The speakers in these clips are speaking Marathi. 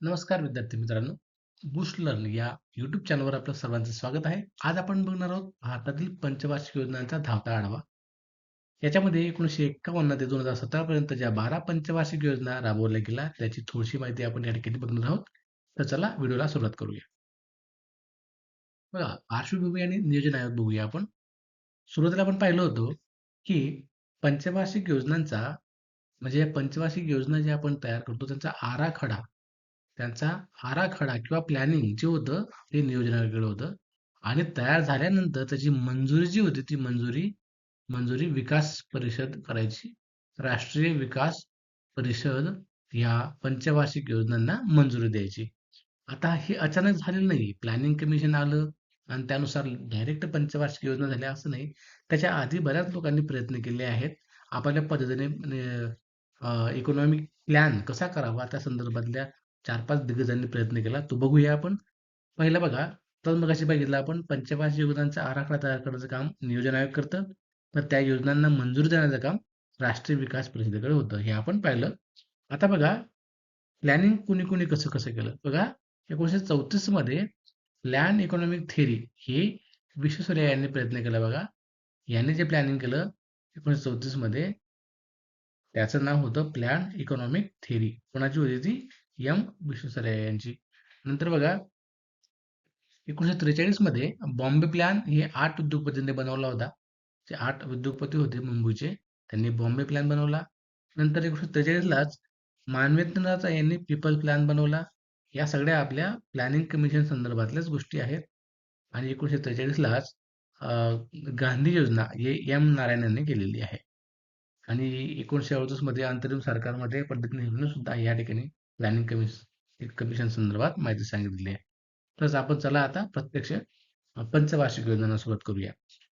नमस्कार विद्यार्थी मित्रांनो. बूस्ट लर्न या YouTube चॅनलवर आपलं सर्वांचं स्वागत आहे. आज आपण बघणार आहोत भारतातील पंचवार्षिक योजनांचा धावता आढावा. याच्यामध्ये 1951 ते 2017 पर्यंत ज्या 12 पंचवार्षिक योजना राबवल्या गेल्या त्याची थोडीशी माहिती आपण या ठिकाणी बघणार आहोत. तर चला व्हिडिओला सुरुवात करूया. बघा, पार्श्वभूमी आणि नियोजन आयोग बघूया आपण. सुरुवातीला आपण पाहिलं होतं की पंचवार्षिक योजनांचा म्हणजे या पंचवार्षिक योजना ज्या आपण तयार करतो त्यांचा आराखडा किंवा प्लॅनिंग जे होतं ते नियोजन आयोगाकडे होतं आणि तयार झाल्यानंतर त्याची मंजुरी जी होती ती मंजुरी मंजुरी विकास परिषद करायची. राष्ट्रीय विकास परिषद या पंचवार्षिक योजनांना मंजुरी द्यायची. आता हे अचानक झालेलं नाही. प्लॅनिंग कमिशन आलं आणि त्यानुसार डायरेक्ट पंचवार्षिक योजना झाल्या असं नाही. त्याच्या आधी बऱ्याच लोकांनी प्रयत्न केले आहेत. आपापल्या पद्धतीने इकॉनॉमिक प्लॅन कसा करावा त्या संदर्भातल्या 4-5 दिग्गजांनी प्रयत्न केला. तो बघूया आपण. पहिलं बघा, तर मगाशी बघितलं आपण पंचवार्षिक योजनांचा आराखडा तयार करण्याचं काम नियोजन आयोग करतं. तर त्या योजनांना मंजुरी देण्याचं काम राष्ट्रीय विकास परिषदेकडे होतं. हे आपण पाहिलं. आता बघा, प्लॅनिंग कुणी-कुणी कसं-कसं केलं. बघा, 1934 मध्ये प्लॅन इकॉनॉमिक थिअरी हे विश्वेश्वरैया यांनी प्रयत्न केला बघा. यांनी जे प्लॅनिंग केलं 1934 मध्ये त्याचं नाव होतं प्लॅन इकॉनॉमिक थिअरी. कोणाची होती ती? विश्वेश्वरैया यांची. नंतर बघा 1943 मध्ये बॉम्बे प्लॅन हे 8 उद्योगपतींनी बनवला होता. जे 8 उद्योगपती होते मुंबईचे, त्यांनी बॉम्बे प्लॅन बनवला. नंतर 1943 लाच मानवेंद्रनाथ यांनी पीपल प्लॅन बनवला. या सगळ्या आपल्या प्लॅनिंग कमिशन संदर्भातल्याच गोष्टी आहेत. आणि 1943 लाच गांधी योजना हे नारायण यांनी केलेली आहे. आणि 1938 मध्ये अंतरिम सरकारमध्ये पंडित नेहरूंनी सुद्धा या ठिकाणी प्लॅनिंग कमिशन संदर्भात माहिती सांगितलेली आहे. तर आपण चला आता प्रत्यक्ष पंचवार्षिक योजनांना सुरुवात करूया.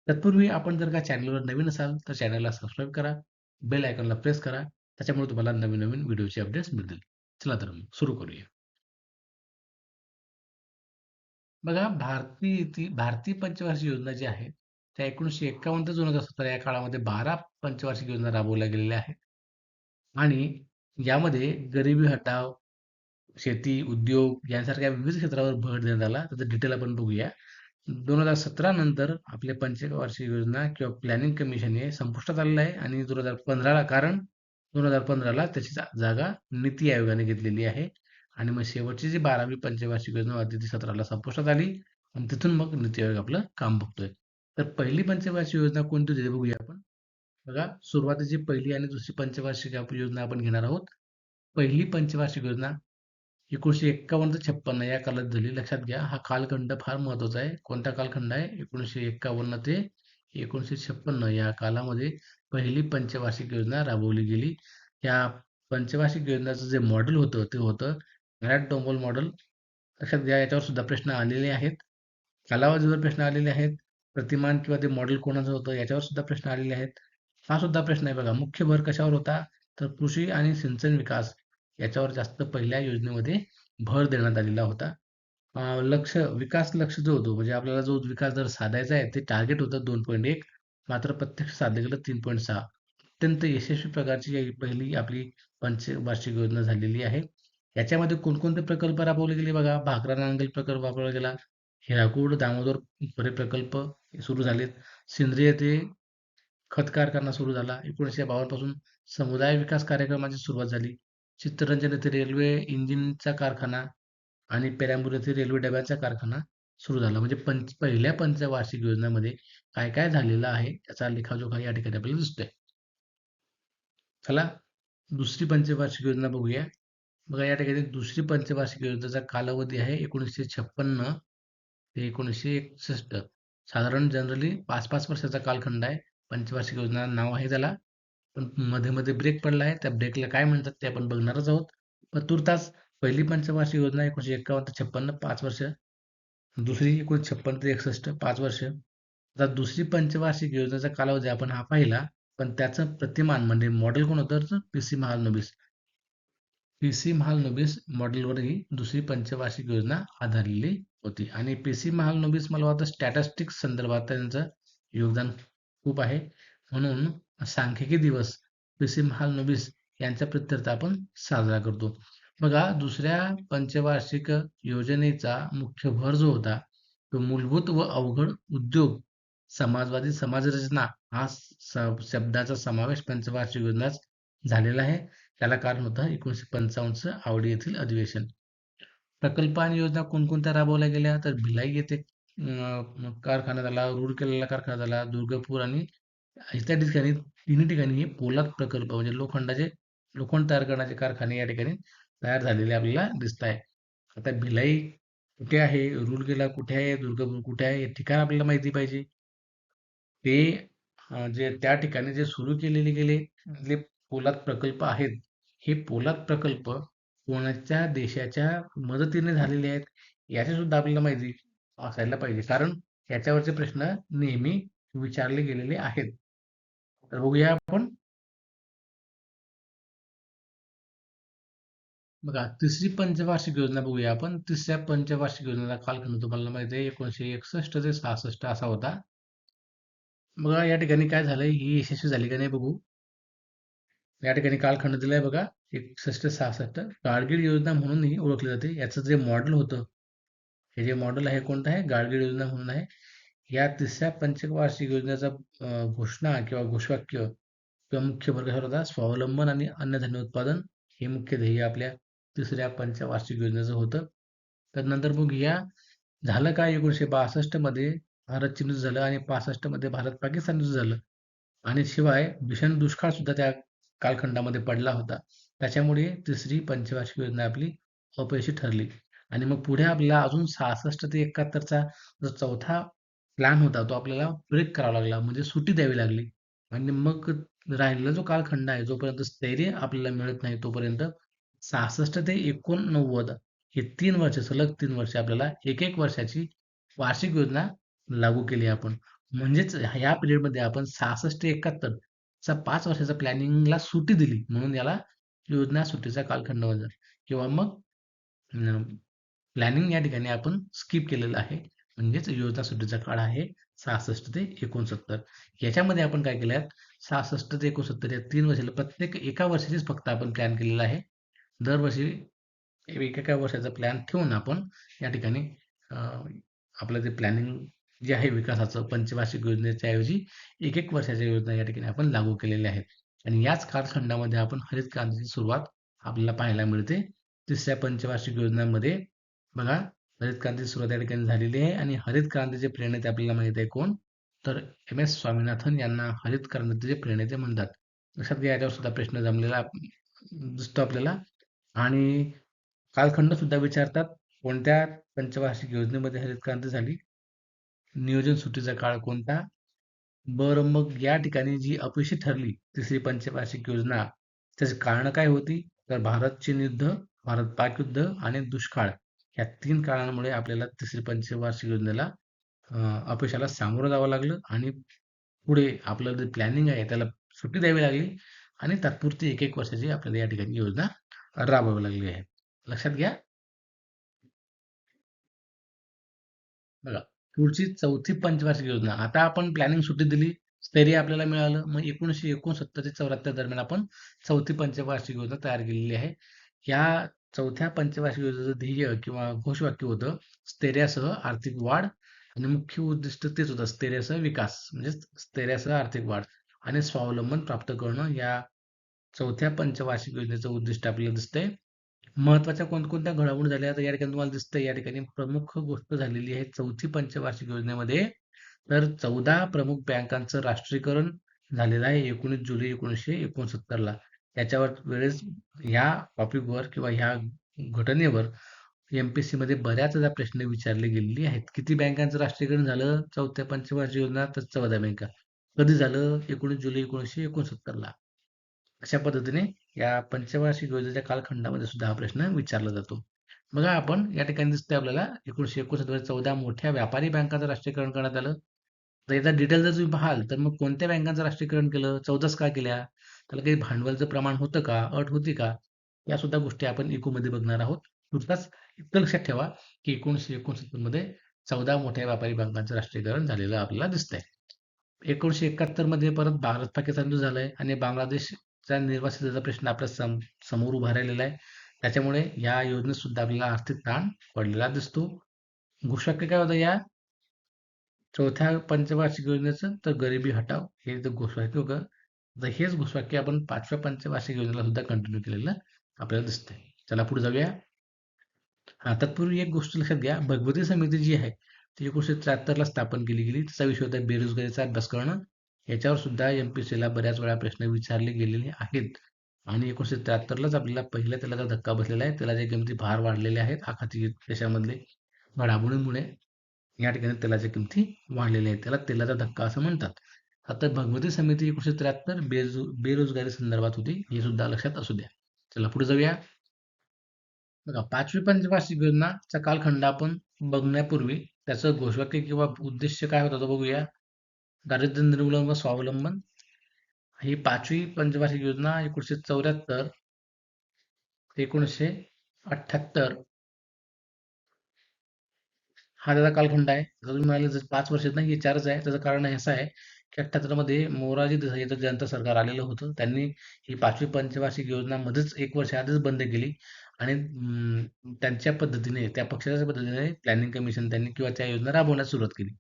तत्पूर्वी आपण जर का चॅनलवर नवीन असाल तर चॅनलला सबस्क्राईब करा, बेल आयकॉनला प्रेस करा. त्याच्यामुळे तुम्हाला नवीन नवीन व्हिडिओचे अपडेट्स मिळतील. चला तर मग सुरू करूया. बघा, भारतीय पंचवार्षिक योजना जी आहे त्या 1951 ते 2017 या काळामध्ये 12 पंचवार्षिक योजना राबवल्या गेलेल्या आहेत. आणि यामध्ये गरिबी हटाव, शेती, उद्योग यांसारख्या विविध क्षेत्रावर भर देण्यात आला. त्याचं डिटेल आपण बघूया. 2017 नंतर आपले पंचवार्षिक योजना किंवा प्लॅनिंग कमिशन हे संपुष्टात आलेलं आहे आणि 2015 ला कारण 2015 ला त्याची जागा नीती आयोगाने घेतलेली आहे. आणि मग शेवटची जी 12वी पंचवार्षिक योजना होती ती 17 ला संपुष्टात आली आणि तिथून मग नीती आयोग आपलं काम बघतोय. तर पहिली पंचवार्षिक योजना कोणती होती ते बघूया आपण. बघा, सुरुवातीची पहिली आणि दुसरी पंचवार्षिक योजना आपण घेणार आहोत. पहिली पंचवार्षिक योजना 1951 ते 56 या कालात झाली. लक्षात घ्या, हा कालखंड फार महत्वाचा आहे. कोणता कालखंड आहे? 1951 ते 1956 या कालामध्ये पहिली पंचवार्षिक योजना राबवली गेली. या पंचवार्षिक योजनेचं जे मॉडेल होतं ते होतं मॅट-डोमोल मॉडेल. लक्षात घ्या, याच्यावर सुद्धा प्रश्न आलेले आहेत. कालावधीवर प्रश्न आलेले आहेत. प्रतिमान किंवा ते मॉडेल कोणाचं होतं याच्यावर सुद्धा प्रश्न आलेले आहेत. हा सुद्धा प्रश्न आहे बघा. मुख्य भर कशावर होता? तर कृषी आणि सिंचन विकास याच्यावर जास्त पहिल्या योजनेमध्ये भर देण्यात आलेला होता. विकास लक्ष जो होतो म्हणजे आपल्याला जो विकास दर साधायचा आहे ते टार्गेट होतं 2.1, मात्र प्रत्यक्ष साधलं गेलं 3.6. अत्यंत यशस्वी प्रकारची ही पहिली आपली पंचवार्षिक योजना झालेली आहे. याच्यामध्ये कोणकोणते प्रकल्प राबवले गेले बघा. भाकरा नांगल प्रकल्प राबवला गेला. हिराकूड दामोदर प्रकल्प सुरू झालेत. सेंद्रिय ते खत कारखाना सुरू झाला. 1952 पासून समुदाय विकास कार्यक्रमाची सुरुवात झाली. चित्तरंजन येथे रेल्वे इंजिनचा कारखाना आणि पेरांबूर येथे रेल्वे डब्याचा कारखाना सुरू झाला. म्हणजे पहिल्या पंचवार्षिक योजनेमध्ये काय काय झालेलं आहे याचा लेखाजोखा या ठिकाणी आपल्याला दिसतोय. चला दुसरी पंचवार्षिक योजना बघूया. बघा, या ठिकाणी दुसरी पंचवार्षिक योजनेचा कालावधी आहे 1956 ते 1961. साधारण जनरली 5-5 वर्षाचा कालखंड आहे. पंचवार्षिक योजना नाव आहे त्याला. पण मध्ये-मध्ये ब्रेक पडला आहे. त्या ब्रेकला काय म्हणतात ते आपण बघणारच आहोत. पण तूर्तास पहिली पंचवार्षिक योजना 1951 ते 56 5 वर्ष. दुसरी 1956 ते 61 5 वर्ष. आता दुसरी पंचवार्षिक योजनेचा कालावधी आपण हा पाहिला, पण त्याचं प्रतिमान म्हणजे मॉडेल कोण होतं? तर पी.सी. महालनोबिस. पी.सी. महालनोबिस मॉडेलवर ही दुसरी पंचवार्षिक योजना आधारलेली होती. आणि पी.सी. महालनोबिस मला वाटतं स्टॅटिस्टिक्स संदर्भात त्यांचं योगदान खूप आहे. म्हणून सांख्यिकी दिवस पी.सी. महालनोबिस यांच्या प्रित्यर्थ आपण साजरा करतो. बघा, दुसऱ्या पंचवार्षिक योजनेचा मुख्य भर जो होता, तो मूलभूत व अवघड उद्योग, समाजवादी समाजरचना हा शब्दाचा समावेश पंचवार्षिक योजनाच झालेला आहे. त्याला कारण होतं 1955चं आवडी येथील अधिवेशन. प्रकल्प आणि योजना कोणकोणत्या राबवल्या गेल्या? तर भिलाई येथे कारखाना झाला, रूरकेला कारखाना झाला, दुर्गापूर आणि इत्यादी ठिकाणी, तिन्ही ठिकाणी हे पोलाद प्रकल्प म्हणजे लोखंड तयार करण्याचे कारखाने या ठिकाणी तयार झालेले आपल्याला दिसत आहे. आता भिलाई कुठे आहे, रूरकेला कुठे आहे, दुर्गापूर कुठे आहे, हे ठिकाण आपल्याला माहिती पाहिजे. ते जे त्या ठिकाणी जे सुरू केलेले गेले जे पोलाद प्रकल्प आहेत, हे पोलाद प्रकल्प कोणाच्या देशाच्या मदतीने झालेले आहेत, याची सुद्धा आपल्याला माहिती असायला पाहिजे. कारण याच्यावरचे प्रश्न नेहमी विचारले गेलेले आहेत. तर बघूया आपण. बघा, तिसरी पंचवार्षिक योजना बघूया आपण. तिसऱ्या पंचवार्षिक योजनेचा कालखंड तुम्हाला माहिती आहे 1961 ते 66 असा होता. बघा या ठिकाणी काय झालंय, ही यशस्वी झाली का नाही बघू. या ठिकाणी कालखंड दिलाय बघा, 61-66. कारगिल योजना म्हणूनही ओळखली जाते. याचं जे मॉडेल होतं, हे जे मॉडेल आहे कोणतं आहे, गाडगीळ योजना म्हणून आहे. या तिसऱ्या पंचवार्षिक योजनेचा घोषणा किंवा घोषवाक्य किंवा मुख्य भर कशावर होता, स्वावलंबन आणि अन्नधान्य उत्पादन हे मुख्य ध्येय आपल्या तिसऱ्या पंचवार्षिक योजनेचं होतं. तर नंतर मग या झालं काय, 1962 मध्ये भारत चीन युद्ध झालं आणि 65 मध्ये भारत पाकिस्तान युद्ध झालं. आणि शिवाय भीषण दुष्काळ सुद्धा त्या कालखंडामध्ये पडला होता. त्याच्यामुळे तिसरी पंचवार्षिक योजना आपली अपयशी ठरली. आणि मग पुढे आपल्याला अजून 66 ते 71चा जो चौथा प्लॅन होता, तो आपल्याला ब्रेक करावा लागला, म्हणजे सुट्टी द्यावी लागली. आणि मग राहिलेला जो कालखंड आहे, जोपर्यंत स्थैर्य आपल्याला मिळत नाही, तोपर्यंत 66 ते 89 हे 3 वर्ष, सलग 3 वर्ष आपल्याला एक एक वर्षाची वार्षिक योजना लागू केली आपण. म्हणजेच ह्या पिरियडमध्ये आपण 66 ते 71 चा 5 वर्षाचा प्लॅनिंगला सुट्टी दिली, म्हणून याला योजना सुट्टीचा कालखंड म्हणतात. किंवा मग प्लॅनिंग या ठिकाणी आपण स्किप केलेलं आहे. म्हणजेच योजना सुट्टीचा काळ आहे 66 ते 69. याच्यामध्ये आपण काय केलं, 66 ते 69 या 3 वर्षाला प्रत्येक एका वर्षाचीच फक्त आपण प्लॅन केलेला आहे. दरवर्षी एकेका वर्षाचा प्लॅन ठेवून आपण या ठिकाणी अ, आपलं जे प्लॅनिंग जे आहे विकासाचं पंचवार्षिक योजनेच्या ऐवजी एक एक वर्षाच्या योजना या ठिकाणी आपण लागू केलेल्या आहेत. आणि याच कालखंडामध्ये आपण हरित क्रांतीची सुरुवात आपल्याला पाहायला मिळते. तिसऱ्या पंचवार्षिक योजनांमध्ये बघा, हरित क्रांतीची सुरुवात या ठिकाणी झालेली आहे. आणि हरित क्रांतीचे प्रणेते आपल्याला माहित आहे कोण, तर एम.एस. स्वामीनाथन यांना हरित क्रांतीचे प्रणेते म्हणतात. लक्षात घ्या, याच्यावर सुद्धा प्रश्न जमलेला दिसतो आपल्याला. आणि कालखंड सुद्धा विचारतात, कोणत्या पंचवार्षिक योजनेमध्ये हरित क्रांती झाली, नियोजन सुट्टीचा काळ कोणता. बरं, मग या ठिकाणी जी अपयशी ठरली तिसरी पंचवार्षिक योजना, त्याची कारणं काय होती, तर भारत चीन युद्ध, भारत पाक युद्ध आणि दुष्काळ, या 3 काळांमुळे आपल्याला तिसरी पंचवार्षिक योजनेला अपयशाला सामोरं जावं लागलं. आणि पुढे आपलं जे प्लॅनिंग आहे त्याला सुट्टी द्यावी लागली. आणि तात्पुरती एक एक वर्षाची आपल्याला या ठिकाणी योजना राबवावी लागली आहे. लक्षात घ्या. बघा, पुढची चौथी पंचवार्षिक योजना. आता आपण प्लॅनिंग सुट्टी दिली, स्थैर्य आपल्याला मिळालं. मग 1969 ते 74 दरम्यान आपण चौथी पंचवार्षिक योजना तयार केलेली आहे. या चौथ्या पंचवार्षिक योजनेचं ध्येय किंवा घोषवाक्य होतं, स्थैर्यासह आर्थिक वाढ. आणि मुख्य उद्दिष्ट तेच होतं, स्थैर्यासह विकास, म्हणजे स्थैर्यासह आर्थिक वाढ आणि स्वावलंबन प्राप्त करणं. या चौथ्या पंचवार्षिक योजनेचं उद्दिष्ट आपल्याला दिसतंय. महत्त्वाच्या कोणकोणत्या घडामोडी झाल्या तर या ठिकाणी तुम्हाला दिसतंय, या ठिकाणी प्रमुख गोष्ट झालेली आहे चौथी पंचवार्षिक योजनेमध्ये. तर 14 प्रमुख बँकांचं राष्ट्रीयकरण झालेलं आहे 19 जुलै 1969 ला. त्याच्यावर वेळेस ह्या टॉपिकवर किंवा ह्या घटनेवर एमपीएससी मध्ये बऱ्याचदा प्रश्न विचारले गेलेले आहेत. किती बँकांचं राष्ट्रीयकरण झालं चौथ्या पंचवार्षिक योजना, तर 14 बँका. कधी झालं, 19 जुलै 1969 ला. अशा पद्धतीने या पंचवार्षिक योजनेच्या कालखंडामध्ये सुद्धा हा प्रश्न विचारला जातो. बघा, आपण या ठिकाणी दिसतंय आपल्याला 1969 मध्ये 14 मोठ्या व्यापारी बँकांचं राष्ट्रीयकरण करण्यात आलं. तर याचा डिटेल जर तुम्ही पाहाल, तर मग कोणत्या बँकांचं राष्ट्रीयकरण केलं, 14च का केल्या, त्याला काही भांडवलचं प्रमाण होतं का, अट होती का, या सुद्धा गोष्टी आपण इको मध्ये बघणार आहोत. तुर्तास इतकं लक्षात ठेवा की 1969 मध्ये 14 मोठ्या व्यापारी बँकांचं राष्ट्रीयकरण झालेलं आपल्याला दिसतंय. 1971 मध्ये परत भारत पाकिस्तान युद्ध झालंय आणि बांगलादेशच्या निर्वासिताचा प्रश्न आपल्या समोर उभा राहिलेला आहे. त्याच्यामुळे या योजनेत सुद्धा आपल्याला आर्थिक ताण पडलेला दिसतो. घोषवाक्य काय होतं या चौथ्या पंचवार्षिक योजनेचं? तर गरिबी हटाव हे जे घोषवाक्य होतं. तर हेच घोषवाक्य आपण 5व्या पंचवार्षिक योजनेला सुद्धा कंटिन्यू केलेलं आपल्याला दिसतंय. चला पुढे जाऊया. तत्पूर्वी एक गोष्ट लक्षात घ्या, भगवती समिती जी आहे ती 1973 ला स्थापन केली गेली. तिचा विषय होता बेरोजगारीचा अभ्यास करणं. याच्यावर सुद्धा एमपीएससीला बऱ्याच वेळा प्रश्न विचारले गेलेले आहेत. आणि 1973 लाच आपल्याला पहिल्या तेलाचा धक्का बसलेला आहे. तेलाच्या किमती फार वाढलेल्या आहेत आखाती देशामधले घडामोडींमुळे या ठिकाणी तेलाच्या किमती वाढलेल्या आहेत. त्याला तेलाचा धक्का असं म्हणतात. आता भगवती समिती 1973 बेरोजगारी संदर्भात होती. हे सुद्धा लक्षात असू द्या. चला पुढे जाऊया. बघा 5वी पंचवार्षिक योजनाचा कालखंड आपण बघण्यापूर्वी त्याचं घोषवाक्य किंवा उद्देश काय होता तो बघूया. दारिद्र्य निर्मूलन व स्वावलंबन. ही 5वी पंचवार्षिक योजना 1974 ते 1978 हा त्याचा कालखंड आहे. जसं तुम्ही म्हणाले जर 5 वर्षात नाही हे 4च आहे. त्याचं कारण हे असं आहे, की 78 मध्ये मोरारजी देसाई यांचं जनता सरकार आलेलं होतं. त्यांनी ही 5वी पंचवार्षिक योजना मध्येच 1 वर्ष आधीच बंद केली आणि त्यांच्या पद्धतीने, त्या पक्षाच्या पद्धतीने प्लॅनिंग कमिशन त्यांनी किंवा त्या योजना राबवण्यास सुरुवात केली.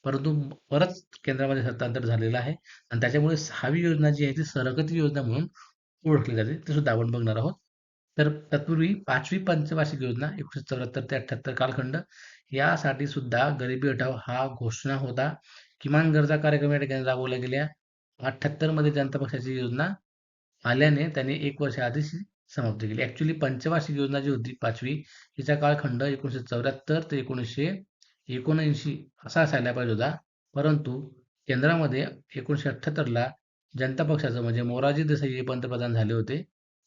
परंतु परत केंद्रामध्ये सत्तांतर झालेलं आहे आणि त्याच्यामुळे 6वी योजना जी आहे ती सरकती योजना म्हणून ओळखली जाते. ते सुद्धा आपण बघणार आहोत. तर तत्पूर्वी 5वी पंचवार्षिक योजना 1974 ते 78 कालखंड यासाठी सुद्धा गरिबी हटाव हा घोषणा होता. किमान गरजा कार्यक्रम या ठिकाणी राबवल्या गेल्या. 78 मध्ये जनता पक्षाची योजना आल्याने त्यांनी 1 वर्ष आधीच समाप्ती केली. ॲक्चुअली पंचवार्षिक योजना जी होती 5वी हिचा कालखंड 1974 ते 1979 असा असायला पाहिजे होता. परंतु केंद्रामध्ये 1978 ला जनता पक्षाचं म्हणजे मोरारजी देसाई हे पंतप्रधान झाले होते.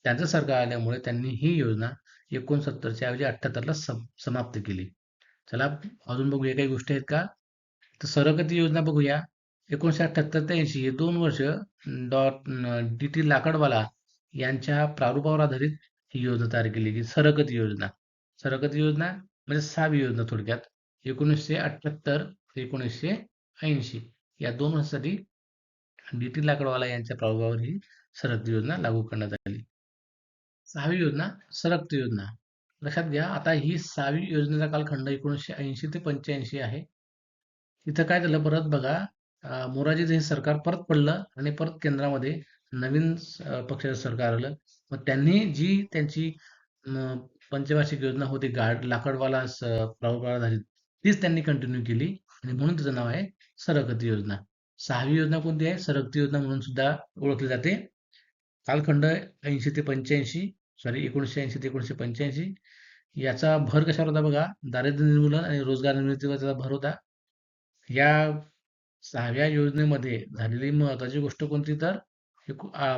त्यांचं सरकार आल्यामुळे त्यांनी ही योजना 69 च्या ऐवजी 78 ला समाप्त केली. चला अजून बघूया काही गोष्टी आहेत का? तर सरकती योजना बघूया. 1978 ते 80 हे 2 वर्ष डी टी लाकडवाला यांच्या प्रारूपावर आधारित ही योजना तयार केली गेली. सरकती योजना. सरकती योजना म्हणजे 6वी योजना थोडक्यात. 1978 ते 1980 या 2 वर्षासाठी डी टी लाकडवाला यांच्या प्रारूपावर ही सरकती योजना लागू करण्यात आली. 6वी योजना सरकती योजना. लक्षात घ्या आता ही 6वी योजनेचा कालखंड 1980 ते 85 आहे. तिथं काय झालं परत बघा मोरारजी देसाई सरकार परत पडलं आणि परत केंद्रामध्ये नवीन पक्षाचं सरकार आलं. मग त्यांनी जी त्यांची पंचवार्षिक योजना होती लाकडवाला प्रारूपावर आधारित तीच त्यांनी कंटिन्यू केली आणि म्हणून तिचं नाव आहे सरकती योजना. 6वी योजना कोणती आहे? सरकती योजना म्हणून सुद्धा ओळखली जाते. कालखंड 80 ते 85 सॉरी 1980 ते 1985 याचा भर कशावर होता बघा दारिद्र्य निर्मूलन आणि रोजगार निर्मितीवर त्याचा भर होता. या 6व्या योजनेमध्ये झालेली महत्वाची गोष्ट कोणती तर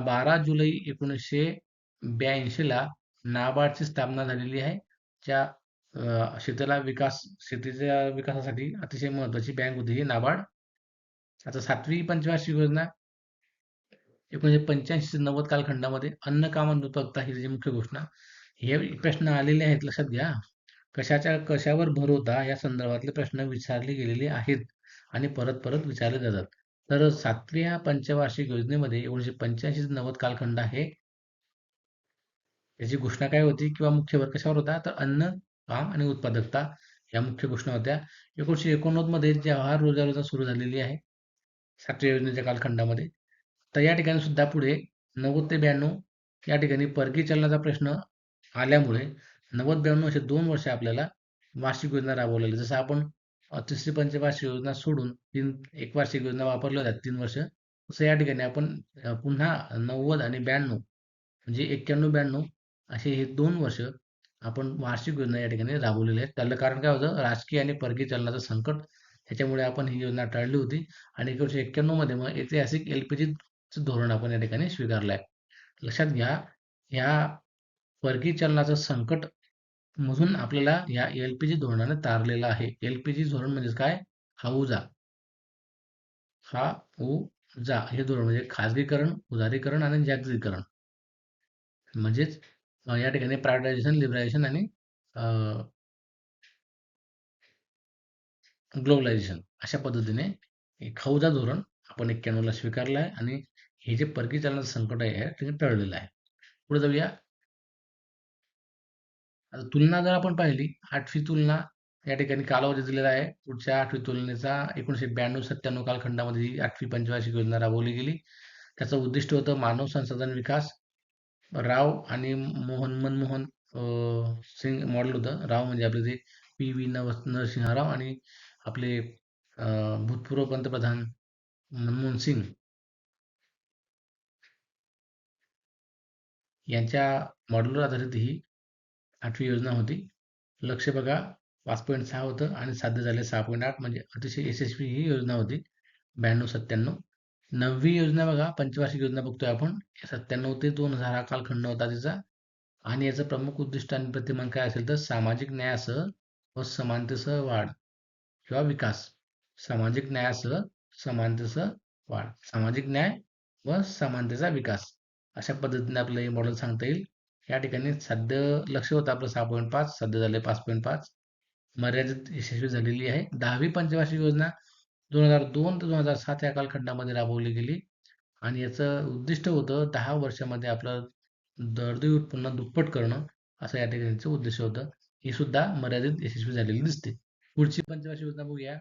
12 जुलै 1982 ला नाबार्डची स्थापना झालेली आहे. ज्या शेतीच्या विकासासाठी अतिशय महत्वाची बँक होती ही नाबार्ड. आता 7वी पंचवार्षिक योजना 1985 ते 90 कालखंडामध्ये अन्न कामधुक्ता ही त्याची मुख्य घोषणा. हे प्रश्न आलेले आहेत लक्षात घ्या. कशावर भर होता या संदर्भातले प्रश्न विचारले गेलेले आहेत आणि परत परत विचारले जातात. तर 7व्या पंचवार्षिक योजनेमध्ये 1985 ते 90 कालखंड आहे. याची घोषणा काय होती किंवा मुख्य भर कशावर होता तर अन्न, काम आणि उत्पादकता या मुख्य घोषणा होत्या. 1989 मध्ये जवाहर रोजगार योजना सुरू झालेली आहे 7व्या योजनेच्या कालखंडामध्ये. तर या ठिकाणी सुद्धा पुढे 90 ते 92 या ठिकाणी परकीय चलनाचा प्रश्न आल्यामुळे 90-92 असे 2 वर्ष आपल्याला वार्षिक योजना राबवलेली. जसं आपण तिसरी पंचवार्षिक योजना सोडून एक वार्षिक योजना वापरल्या जातात 3 वर्ष. तसं या ठिकाणी आपण पुन्हा 90 आणि 92 म्हणजे 91-92 असे हे 2 वर्ष आपण वार्षिक योजना या ठिकाणी राबवलेल्या आहेत. त्याला कारण काय होतं राजकीय आणि परकीय चलनाचं संकट ह्याच्यामुळे आपण ही योजना टाळली होती आणि 1991 मध्ये मग ऐतिहासिक एलपीजी धोरण आपण या ठिकाणी स्वीकारलं आहे. लक्षात घ्या ह्या परकीय चलनाचं संकट मधून आपल्याला या एलपीजी धोरणाने तारलेलं आहे. एलपीजी धोरण म्हणजे काय? हाऊजा हे धोरण म्हणजे खाजगीकरण, उदारीकरण आणि जागतिकीकरण म्हणजेच या ठिकाणी प्रायव्हेटायझेशन, लिबरायझेशन आणि ग्लोबलायझेशन अशा पद्धतीने एक हौजा धोरण आपण 91 ला स्वीकारलं आहे आणि हे जे परकीय चलनाचं संकट आहे ते टळलेलं आहे. पुढे जाऊया. आता तुलना जर आपण पाहिली, 8वी तुलना या ठिकाणी कालावधी दिलेला आहे. पुढच्या 8वी तुलनेचा 1992-97 कालखंडामध्ये ही 8वी पंचवार्षिक योजना राबवली गेली. त्याचं उद्दिष्ट होतं मानव संसाधन विकास. राव आणि मनमोहन सिंग मॉडेल होतं. राव म्हणजे आपले ते पी.व्ही. नरसिंह राव आणि आपले भूतपूर्व पंतप्रधान मनमोहन सिंग यांच्या मॉडेलवर आधारित ही 8वी योजना होती. लक्ष बघा 5.6 होतं आणि साध्य झाले 6.8 म्हणजे अतिशय यशस्वी ही योजना होती 92-97. 9वी योजना बघा पंचवार्षिक योजना बघतोय आपण 97 ते 2000 हा कालखंड होता तिचा आणि याचं प्रमुख उद्दिष्ट आणि प्रतिमान काय असेल तर सामाजिक न्यायासह व समानतेसह वाढ किंवा विकास. सामाजिक न्यायासह समानतेसह वाढ. सामाजिक न्याय व समानतेचा विकास. अशा पद्धतीने आपलं हे मॉडेल सांगता येईल. या ठिकाणी साध्य लक्ष होतं आपलं 6.5 साध्य झाले 5.5. मर्यादित यशस्वी झालेली आहे. 10वी पंचवार्षिक योजना 2002 ते 2007 या कालखंडामध्ये राबवली गेली आणि याचं उद्दिष्ट होतं 10 वर्षामध्ये आपलं दरडोई उत्पन्न दुप्पट करणं असं या ठिकाणचं उद्देश होतं. ही सुद्धा मर्यादित यशस्वी झालेली दिसते. पुढची पंचवार्षिक योजना बघूया.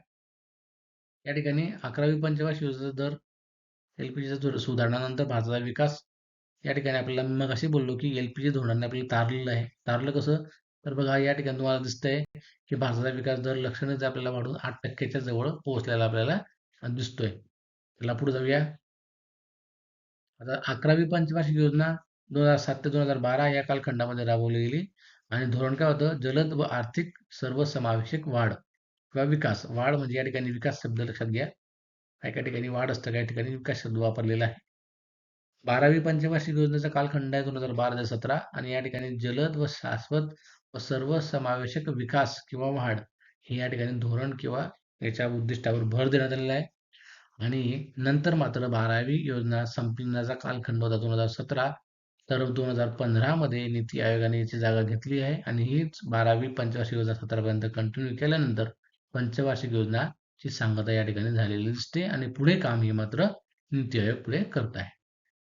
या ठिकाणी 11वी पंचवार्षिक योजनेचा दर एल-पी-जीच्या सुधारणानंतर भारताचा विकास. या ठिकाणी आपल्याला मी मगाशी बोललो की एल-पी-जी धोरणाने आपल्याला तारलेलं आहे. तारलं कसं? तर बघा या ठिकाणी तुम्हाला दिसतंय की भारताचा विकास दर लक्षणीय आपल्याला वाढून 8% जवळ पोहोचलेला आपल्याला दिसतोय. त्याला पुढे जाऊया. आता 11वी पंचवार्षिक योजना 2007 ते 2012 या कालखंडामध्ये राबवली गेली आणि धोरण काय होतं? जलद व आर्थिक सर्वसमावेशक वाढ किंवा विकास. वाढ म्हणजे या ठिकाणी विकास शब्द लक्षात घ्या. काही ठिकाणी वाढ असतं, काही ठिकाणी विकास शब्द वापरलेला आहे. 12वी पंचवार्षिक योजनेचा कालखंड आहे 2012 ते 17 आणि या ठिकाणी जलद व शाश्वत व सर्वसमावेशक विकास किंवा वाढ हे या ठिकाणी धोरण किंवा याच्या उद्दिष्टावर भर देण्यात आलेला आहे. आणि नंतर मात्र 12वी योजना संपण्याचा कालखंड होता 2017 तर 2015 मध्ये नीती आयोगाने याची जागा घेतली आहे आणि हीच 12वी पंचवार्षिक योजना 17 पर्यंत कंटिन्यू केल्यानंतर पंचवार्षिक योजनाची सांगता या ठिकाणी झालेली दिसते आणि पुढे काम हे मात्र नीती आयोग पुढे करत आहे.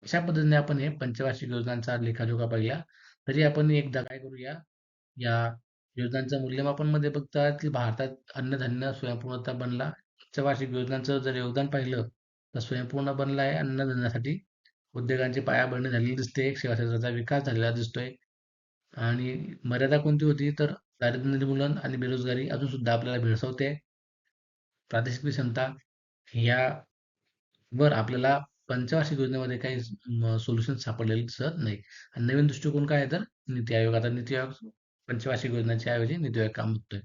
अशा पद्धतीने आपण हे पंचवार्षिक योजनांचा लेखाजोखा पाहिला. तरी आपण एकदा काय करूया, या योजनांचं मूल्यमापन मध्ये बघता की भारतात अन्नधान्य स्वयंपूर्णता बनला. पंचवार्षिक योजनांचं जर योगदान पाहिलं तर स्वयंपूर्ण बनला आहे अन्नधान्यासाठी. उद्योगांची पायाभरणी झालेली दिसते. सेवा क्षेत्राचा विकास झालेला दिसतोय आणि मर्यादा कोणती होती तर दारिद्र्य निर्मूलन आणि बेरोजगारी अजून सुद्धा आपल्याला भेडसावते. प्रादेशिक क्षमता यावर आपल्याला पंचवार्षिक योजनेमध्ये काही सोल्युशन सापडलेले दिसत नाही. आणि नवीन दृष्टिकोन काय आहे तर नीती आयोग. आता नीती आयोग पंचवार्षिक योजनेच्या ऐवजी नीती आयोग काम बघतोय.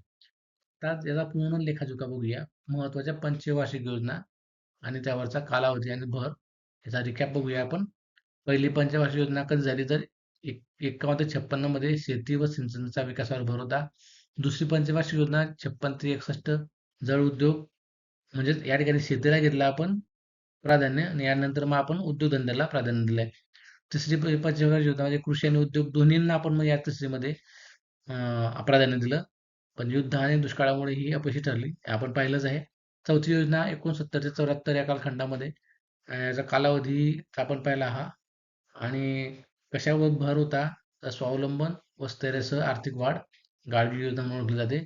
आता याचा पूर्ण लेखाजोखा बघूया. महत्वाच्या पंचवार्षिक योजना आणि त्यावरचा कालावधी आणि भर याचा रिकॅप बघूया आपण. पहिली पंचवार्षिक योजना कधी झाली तर 51 ते 56 मध्ये शेती व सिंचनाचा विकासावर भर होता. दुसरी पंचवार्षिक योजना 56 ते 61 जळ उद्योग म्हणजे या ठिकाणी शेतीला घेतलं आपण प्राधान्य आणि यानंतर मग आपण उद्योगधंद्याला प्राधान्य दिलंय. तिसरी पंचवार्षिक योजना म्हणजे कृषी आणि उद्योग दोन्हींना आपण मग या तिसरीमध्ये प्राधान्य दिलं. पण युद्ध आणि दुष्काळामुळे ही अपयशी ठरली. आपण पाहिलंच आहे. चौथी योजना 69 ते 74 या कालखंडामध्ये याचा कालावधी आपण पाहिला हा आणि कशावर भर होता तर स्वावलंबन व स्थैर्यासह आर्थिक वाढ गाडगी योजना म्हणून ओळखली जाते.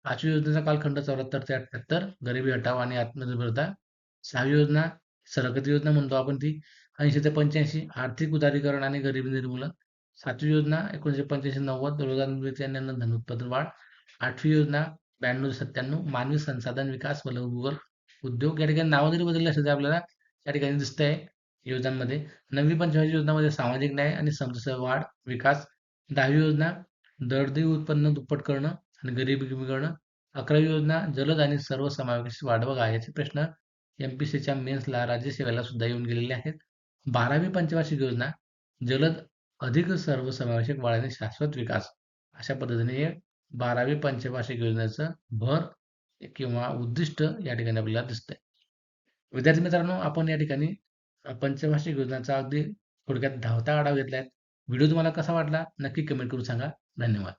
5वी योजनेचा कालखंड 74 ते 78 गरिबी हटाव आणि आत्मनिर्भरता. 6वी योजना सरगती योजना म्हणतो आपण ती 80 ते 85 आर्थिक उदारीकरण आणि गरिबी निर्मूलन. 7वी योजना 1985-90 रोजगार निर्मिती आणि धन उत्पादन वाढ. 8वी योजना 92 ते 97 मानवी संसाधन विकास व लघु उद्योग. या ठिकाणी नाव जरी बदलले असते आपल्याला या ठिकाणी दिसतंय योजनांमध्ये. 9वी पंचवार्षिक योजनामध्ये सामाजिक न्याय आणि समतेसह वाढ विकास. 10वी योजना दरडोई उत्पन्न दुप्पट करणं आणि गरिबी कमी करणं. 11वी योजना जलद आणि सर्वसमावेशक वाढ. बघा याचे प्रश्न एमपीसीच्या मेन्सला राज्यसेवेला सुद्धा येऊन गेलेले आहेत. 12वी पंचवार्षिक योजना जलद अधिक सर्वसमावेशक वाढ आणि शाश्वत विकास. अशा पद्धतीने हे 12वी पंचवार्षिक योजनेचं भर किंवा उद्दिष्ट या ठिकाणी आपल्याला दिसतंय. विद्यार्थी मित्रांनो आपण या ठिकाणी पंचवार्षिक योजनांचा अगदी थोडक्यात धावता आढावा घेतलाय. व्हिडिओ तुम्हाला कसा वाटला नक्की कमेंट करून सांगा. धन्यवाद.